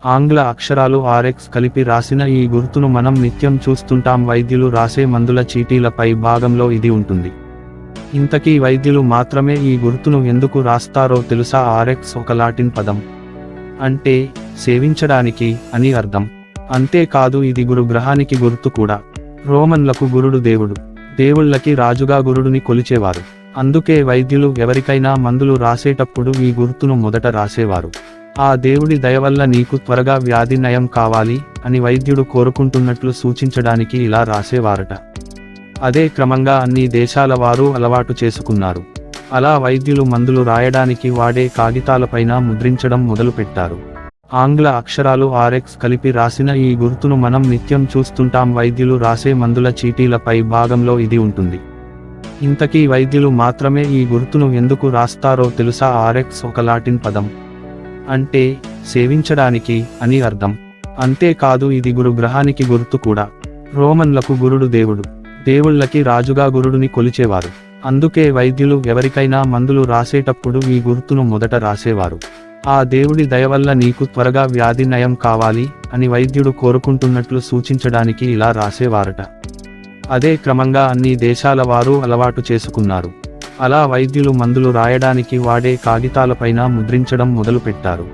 ఆంగ్ల అక్షరాలు RX కలిపి రాసిన ఈ గుర్తును మనం నిత్యం చూస్తుంటాం. వైద్యులు రాసే మందుల చీటీలపై భాగంలో ఇది ఉంటుంది. ఇంతకీ వైద్యులు మాత్రమే ఈ గుర్తును ఎందుకు రాస్తారో తెలుసా? RX ఒక లాటిన్ పదం, అంటే సేవించడానికి అని అర్థం. అంతేకాదు ఇది గురు గ్రహానికి గుర్తు కూడా. రోమన్లకు గురుడు దేవుడు, దేవుళ్ళకి రాజుగా గురుడుని కొలిచేవారు. అందుకే వైద్యులు ఎవరికైనా మందులు రాసేటప్పుడు ఈ గుర్తును మొదట రాసేవారు. ఆ దేవుడి దయవల్ల నీకు త్వరగా వ్యాధి నయం కావాలి అని వైద్యుడు కోరుకుంటున్నట్లు సూచించడానికి ఇలా రాసేవారట. అదే క్రమంగా అన్ని దేశాల వారు అలవాటు చేసుకున్నారు. అలా వైద్యులు మందులు రాయడానికి వాడే కాగితాలపైన ముద్రించడం మొదలుపెట్టారు. ఆంగ్ల అక్షరాలు RX కలిపి రాసిన ఈ గుర్తును మనం నిత్యం చూస్తుంటాం. వైద్యులు రాసే మందుల చీటీలపై భాగంలో ఇది ఉంటుంది. ఇంతకీ వైద్యులు మాత్రమే ఈ గుర్తును ఎందుకు రాస్తారో తెలుసా? RX ఒక లాటిన్ పదం, అంటే సేవించడానికి అని అర్థం. అంతేకాదు ఇది గురు గ్రహానికి గుర్తు కూడా. రోమన్లకు గురుడు దేవుడు, దేవుళ్ళకి రాజుగా గురుడుని కొలిచేవారు. అందుకే వైద్యులు ఎవరికైనా మందులు రాసేటప్పుడు ఈ గుర్తును మొదట రాసేవారు. ఆ దేవుడి దయవల్ల నీకు త్వరగా వ్యాధి నయం కావాలి అని వైద్యుడు కోరుకుంటున్నట్లు సూచించడానికి ఇలా రాసేవారట. అదే క్రమంగా అన్ని దేశాల వారు అలవాటు చేసుకున్నారు. అలా వైద్యులు మందులు రాయడానికి వాడే కాగితాలపైన ముద్రించడం మొదలుపెట్టారు.